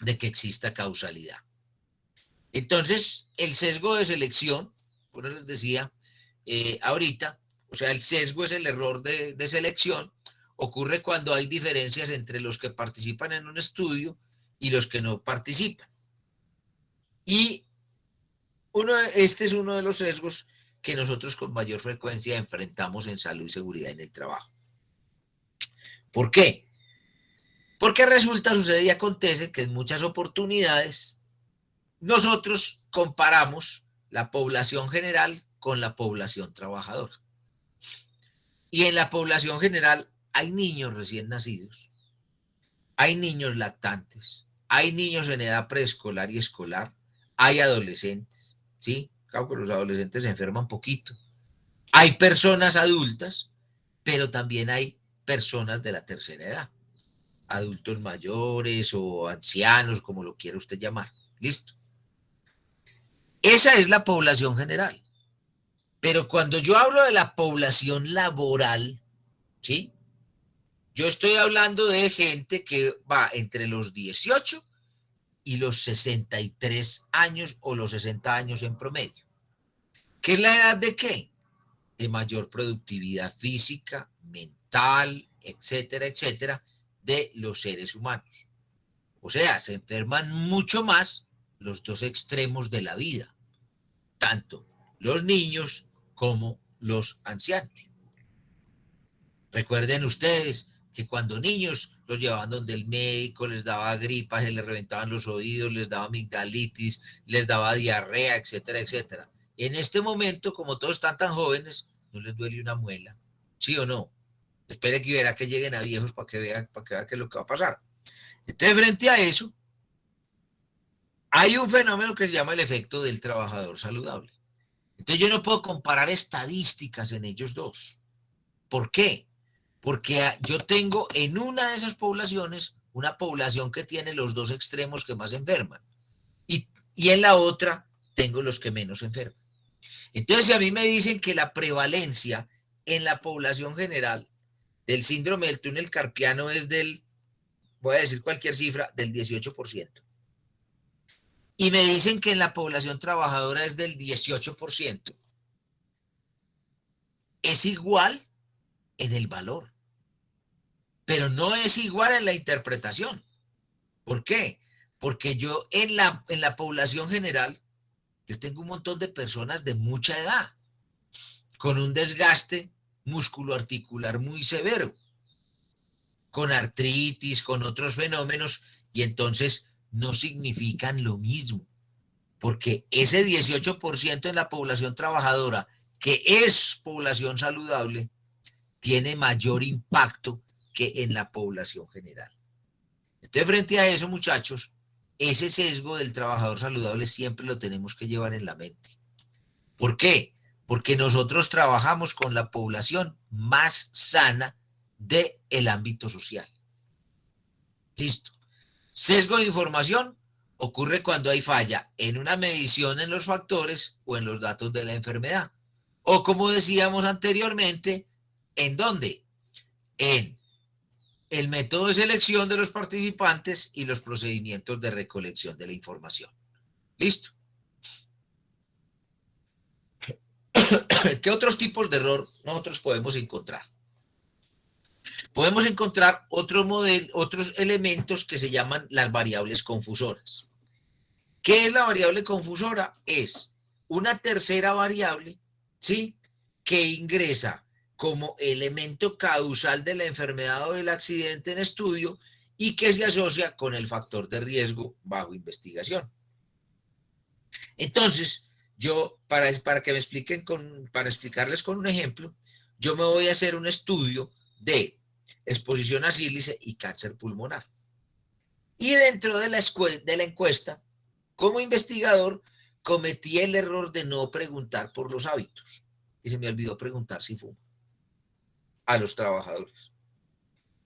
de que exista causalidad. Entonces, el sesgo de selección, por eso les decía ahorita, o sea, el sesgo es el error de selección, ocurre cuando hay diferencias entre los que participan en un estudio y los que no participan. Y este es uno de los sesgos que nosotros con mayor frecuencia enfrentamos en salud y seguridad en el trabajo. ¿Por qué? Porque resulta, sucede y acontece que en muchas oportunidades nosotros comparamos la población general con la población trabajadora. Y en la población general hay niños recién nacidos, hay niños lactantes, hay niños en edad preescolar y escolar, hay adolescentes, ¿sí? Claro que los adolescentes se enferman poquito. Hay personas adultas, pero también hay personas de la tercera edad, adultos mayores o ancianos, como lo quiera usted llamar. Listo. Esa es la población general. Pero cuando yo hablo de la población laboral, ¿sí? Yo estoy hablando de gente que va entre los 18 y los 63 años o los 60 años en promedio. ¿Qué es la edad de qué? De mayor productividad física, mental, etcétera, etcétera, de los seres humanos. O sea, se enferman mucho más los dos extremos de la vida, tanto los niños como los ancianos. Recuerden ustedes que cuando niños los llevaban donde el médico, les daba gripa, se les reventaban los oídos, les daba amigdalitis, les daba diarrea, etcétera, etcétera. En este momento, como todos están tan jóvenes, no les duele una muela. ¿Sí o no? Espere que verá que lleguen a viejos para que vean qué es lo que va a pasar. Entonces, frente a eso, hay un fenómeno que se llama el efecto del trabajador saludable. Entonces, yo no puedo comparar estadísticas en ellos dos. ¿Por qué? Porque yo tengo en una de esas poblaciones una población que tiene los dos extremos que más enferman. Y en la otra tengo los que menos enferman. Entonces, si a mí me dicen que la prevalencia en la población general del síndrome del túnel carpiano es del, voy a decir cualquier cifra, del 18%. Y me dicen que en la población trabajadora es del 18%. Es igual en el valor, pero no es igual en la interpretación. ¿Por qué? Porque yo en la población general, yo tengo un montón de personas de mucha edad, con un desgaste musculoarticular muy severo, con artritis, con otros fenómenos, y entonces no significan lo mismo, porque ese 18% en la población trabajadora, que es población saludable, tiene mayor impacto que en la población general. Entonces, frente a eso, muchachos, ese sesgo del trabajador saludable siempre lo tenemos que llevar en la mente. ¿Por qué? Porque nosotros trabajamos con la población más sana del ámbito social. Listo. Sesgo de información ocurre cuando hay falla en una medición en los factores o en los datos de la enfermedad. O como decíamos anteriormente, ¿en dónde? En el método de selección de los participantes y los procedimientos de recolección de la información. ¿Listo? ¿Qué otros tipos de error nosotros podemos encontrar? Podemos encontrar otros elementos que se llaman las variables confusoras. ¿Qué es la variable confusora? Es una tercera variable, ¿sí?, que ingresa como elemento causal de la enfermedad o del accidente en estudio y que se asocia con el factor de riesgo bajo investigación. Entonces, yo, para que me expliquen, para explicarles con un ejemplo, yo me voy a hacer un estudio de exposición a sílice y cáncer pulmonar. Y dentro de la encuesta, como investigador, cometí el error de no preguntar por los hábitos. Y se me olvidó preguntar si fumo a los trabajadores.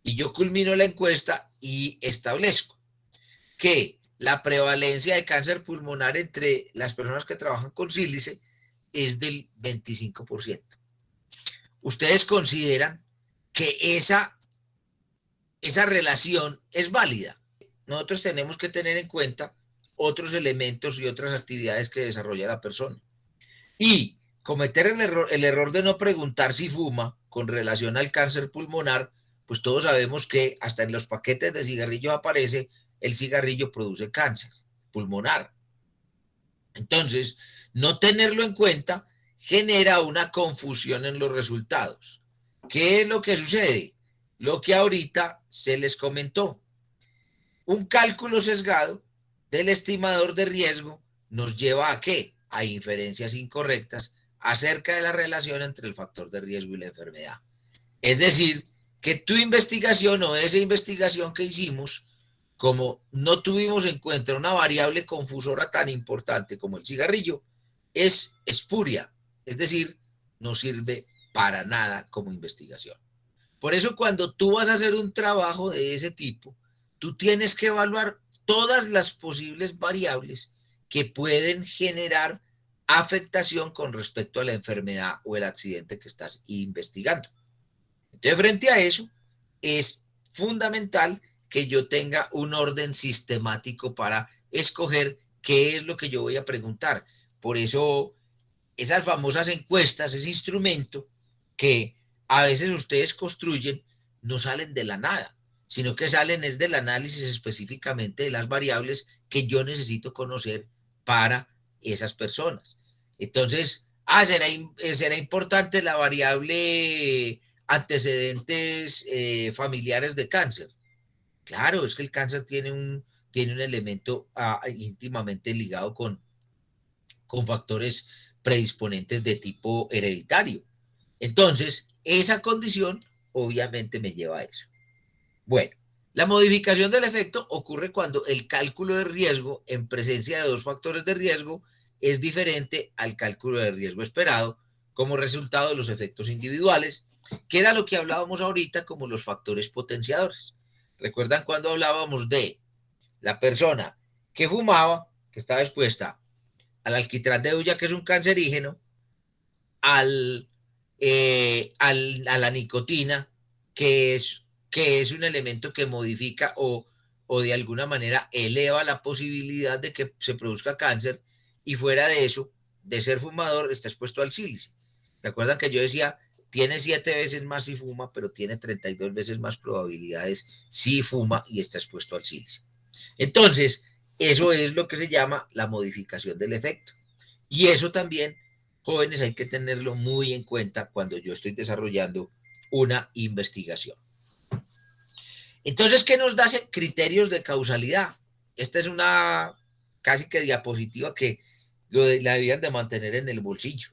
Y yo culmino la encuesta y establezco que la prevalencia de cáncer pulmonar entre las personas que trabajan con sílice es del 25%. ¿Ustedes consideran que esa relación es válida? Nosotros tenemos que tener en cuenta otros elementos y otras actividades que desarrolla la persona. Y cometer el error de no preguntar si fuma con relación al cáncer pulmonar, pues todos sabemos que hasta en los paquetes de cigarrillos aparece el cigarrillo produce cáncer pulmonar. Entonces, no tenerlo en cuenta genera una confusión en los resultados. ¿Qué es lo que sucede? Lo que ahorita se les comentó. Un cálculo sesgado del estimador de riesgo nos lleva a ¿qué? A inferencias incorrectas acerca de la relación entre el factor de riesgo y la enfermedad. Es decir, que tu investigación o esa investigación que hicimos, como no tuvimos en cuenta una variable confusora tan importante como el cigarrillo, es espuria, es decir, no sirve para nada como investigación. Por eso cuando tú vas a hacer un trabajo de ese tipo, tú tienes que evaluar todas las posibles variables que pueden generar afectación con respecto a la enfermedad o el accidente que estás investigando. Entonces, frente a eso, es fundamental que yo tenga un orden sistemático para escoger qué es lo que yo voy a preguntar. Por eso, esas famosas encuestas, ese instrumento que a veces ustedes construyen, no salen de la nada, sino que salen es del análisis específicamente de las variables que yo necesito conocer para esas personas. Entonces, será importante la variable antecedentes familiares de cáncer. Claro, es que el cáncer tiene un elemento íntimamente ligado con factores predisponentes de tipo hereditario. Entonces, esa condición obviamente me lleva a eso. Bueno, la modificación del efecto ocurre cuando el cálculo de riesgo en presencia de dos factores de riesgo es diferente al cálculo de riesgo esperado como resultado de los efectos individuales, que era lo que hablábamos ahorita como los factores potenciadores. ¿Recuerdan cuando hablábamos de la persona que fumaba, que estaba expuesta al alquitrán de hulla, que es un cancerígeno, a la nicotina, que es un elemento que modifica o de alguna manera eleva la posibilidad de que se produzca cáncer, y fuera de eso, de ser fumador, está expuesto al sílice? ¿Se acuerdan que yo decía, tiene 7 veces más si fuma, pero tiene 32 veces más probabilidades si fuma y está expuesto al sílice? Entonces, eso es lo que se llama la modificación del efecto. Y eso también, jóvenes, hay que tenerlo muy en cuenta cuando yo estoy desarrollando una investigación. Entonces, ¿qué nos da criterios de causalidad? Esta es una casi que diapositiva que la debían de mantener en el bolsillo.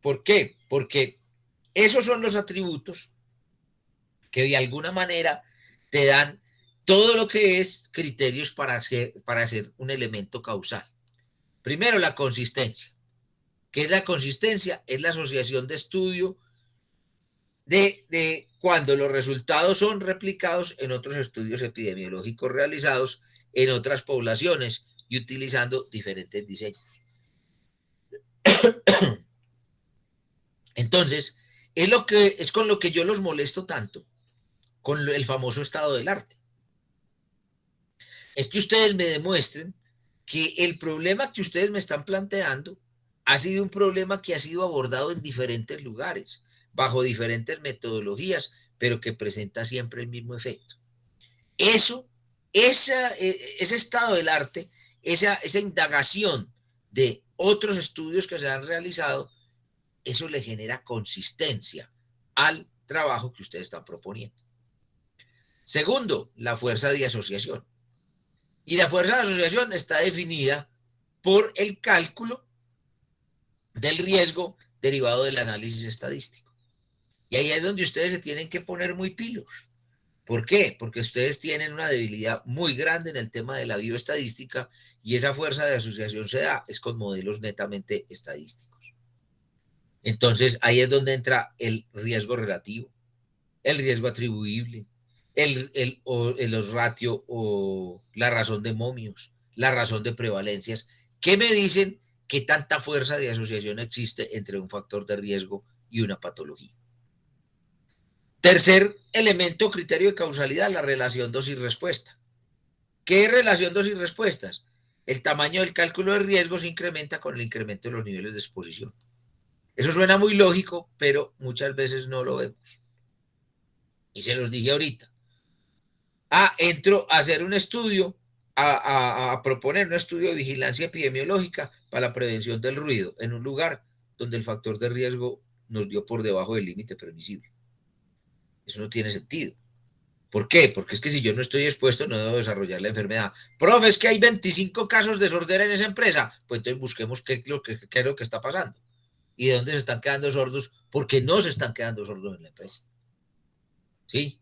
¿Por qué? Porque esos son los atributos que de alguna manera te dan todo lo que es criterios para hacer un elemento causal. Primero, la consistencia. ¿Qué es la consistencia? Es la asociación de estudio de cuando los resultados son replicados en otros estudios epidemiológicos realizados en otras poblaciones y utilizando diferentes diseños. Entonces, es con lo que yo los molesto tanto, con el famoso estado del arte. Es que ustedes me demuestren que el problema que ustedes me están planteando ha sido un problema que ha sido abordado en diferentes lugares, bajo diferentes metodologías, pero que presenta siempre el mismo efecto. Ese estado del arte, esa indagación de otros estudios que se han realizado, eso le genera consistencia al trabajo que ustedes están proponiendo. Segundo, la fuerza de asociación. Y la fuerza de asociación está definida por el cálculo del riesgo derivado del análisis estadístico. Y ahí es donde ustedes se tienen que poner muy pilos. ¿Por qué? Porque ustedes tienen una debilidad muy grande en el tema de la bioestadística, y esa fuerza de asociación se da es con modelos netamente estadísticos. Entonces, ahí es donde entra el riesgo relativo, el riesgo atribuible, los ratio o la razón de momios, la razón de prevalencias, que me dicen qué tanta fuerza de asociación existe entre un factor de riesgo y una patología. Tercer elemento, criterio de causalidad, la relación dosis-respuesta. ¿Qué es relación dosis-respuestas? El tamaño del cálculo de riesgo se incrementa con el incremento de los niveles de exposición. Eso suena muy lógico, pero muchas veces no lo vemos. Y se los dije ahorita. Entro a hacer un estudio, a proponer un estudio de vigilancia epidemiológica para la prevención del ruido en un lugar donde el factor de riesgo nos dio por debajo del límite permisible. Eso no tiene sentido. ¿Por qué? Porque es que si yo no estoy expuesto, no debo desarrollar la enfermedad. Profe, es que hay 25 casos de sordera en esa empresa. Pues entonces busquemos qué es lo que está pasando. ¿Y de dónde se están quedando sordos? Porque no se están quedando sordos en la empresa. ¿Sí?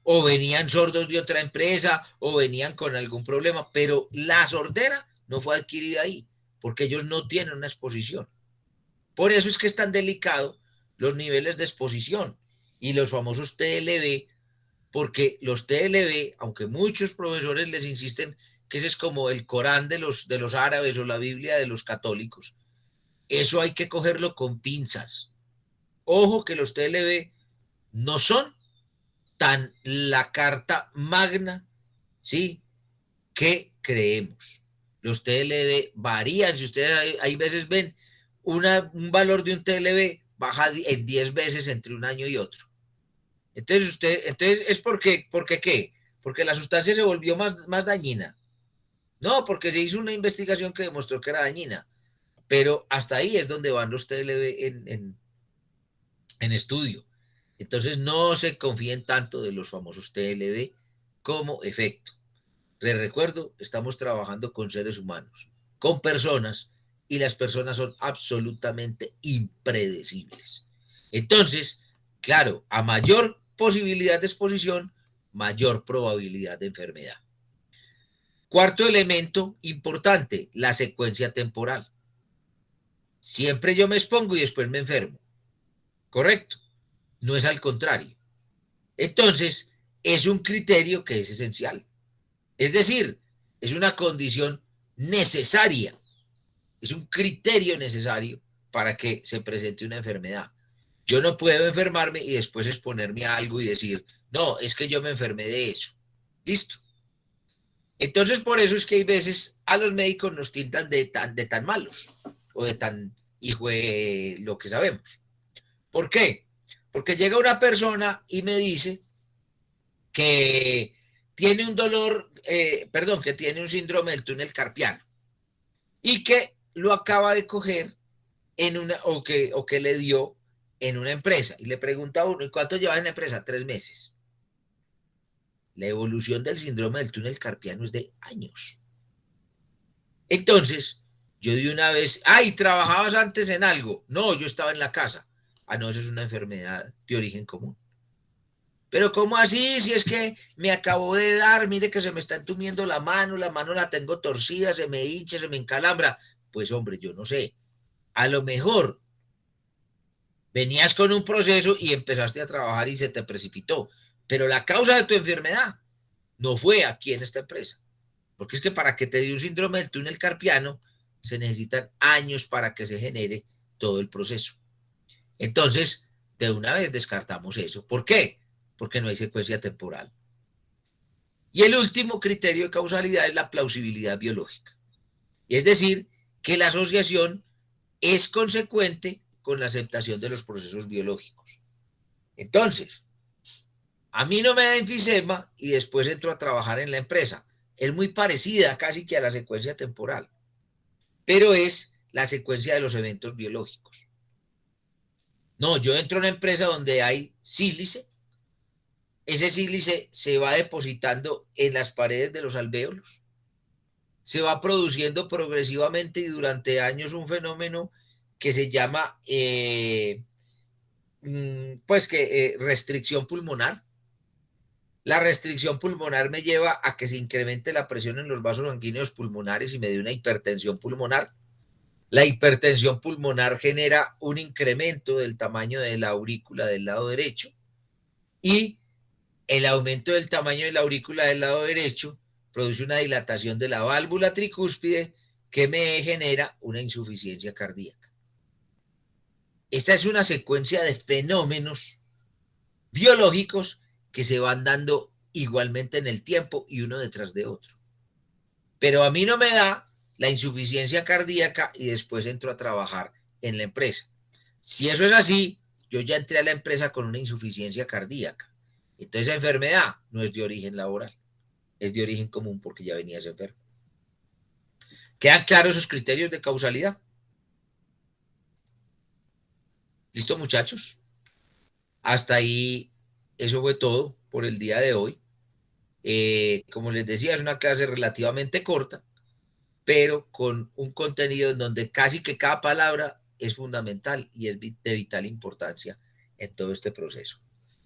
O venían sordos de otra empresa, o venían con algún problema, pero la sordera no fue adquirida ahí. porque ellos no tienen una exposición. Por eso es que es tan delicado los niveles de exposición y los famosos TLB, porque los TLB, aunque muchos profesores les insisten que ese es como el Corán de los árabes o la Biblia de los católicos, eso hay que cogerlo con pinzas. Ojo que los TLB no son tan la carta magna, ¿sí?, que creemos. Los TLB varían. Si ustedes hay veces ven un valor de un TLB baja en 10 veces entre un año y otro. Entonces es porque ¿qué? Porque la sustancia se volvió más dañina. No, porque se hizo una investigación que demostró que era dañina. Pero hasta ahí es donde van los TLB en estudio. Entonces no se confíen tanto de los famosos TLB como efecto. Les recuerdo, estamos trabajando con seres humanos, con personas, y las personas son absolutamente impredecibles. Entonces, claro, a mayor posibilidad de exposición, mayor probabilidad de enfermedad. Cuarto elemento importante, la secuencia temporal. Siempre yo me expongo y después me enfermo. ¿Correcto? No es al contrario. Entonces, es un criterio que es esencial. Es decir, es una condición necesaria, es un criterio necesario para que se presente una enfermedad. Yo no puedo enfermarme y después exponerme a algo y decir, no, es que yo me enfermé de eso. Listo. Entonces, por eso es que hay veces a los médicos nos tildan de tan malos o de tan hijo de lo que sabemos. ¿Por qué? Porque llega una persona y me dice que tiene un dolor, que tiene un síndrome del túnel carpiano y que lo acaba de coger o que le dio en una empresa. Y le pregunta a uno, ¿y cuánto lleva en la empresa? 3 meses. La evolución del síndrome del túnel carpiano es de años. Entonces, yo de una vez, ay, ¿trabajabas antes en algo? No, yo estaba en la casa. Ah, no, eso es una enfermedad de origen común. Pero ¿cómo así? Si es que me acabo de dar, mire que se me está entumiendo la mano la tengo torcida, se me hincha, se me encalambra. Pues hombre, yo no sé. A lo mejor venías con un proceso y empezaste a trabajar y se te precipitó. Pero la causa de tu enfermedad no fue aquí en esta empresa. Porque es que para que te dé un síndrome del túnel carpiano se necesitan años para que se genere todo el proceso. Entonces, de una vez descartamos eso. ¿Por qué? Porque no hay secuencia temporal. Y el último criterio de causalidad es la plausibilidad biológica. Es decir, que la asociación es consecuente con la aceptación de los procesos biológicos. Entonces, a mí no me da enfisema y después entro a trabajar en la empresa. Es muy parecida casi que a la secuencia temporal, pero es la secuencia de los eventos biológicos. No, yo entro a una empresa donde hay sílice. Ese sílice se va depositando en las paredes de los alvéolos. Se va produciendo progresivamente y durante años un fenómeno que se llama restricción pulmonar. La restricción pulmonar me lleva a que se incremente la presión en los vasos sanguíneos pulmonares y me dé una hipertensión pulmonar. La hipertensión pulmonar genera un incremento del tamaño de la aurícula del lado derecho y el aumento del tamaño de la aurícula del lado derecho produce una dilatación de la válvula tricúspide que me genera una insuficiencia cardíaca. Esta es una secuencia de fenómenos biológicos que se van dando igualmente en el tiempo y uno detrás de otro. Pero a mí no me da la insuficiencia cardíaca y después entro a trabajar en la empresa. Si eso es así, yo ya entré a la empresa con una insuficiencia cardíaca. Entonces esa enfermedad no es de origen laboral, es de origen común porque ya venías enfermo. ¿Quedan claros esos criterios de causalidad? ¿Listo, muchachos? Hasta ahí, eso fue todo por el día de hoy. Como les decía, es una clase relativamente corta, pero con un contenido en donde casi que cada palabra es fundamental y es de vital importancia en todo este proceso.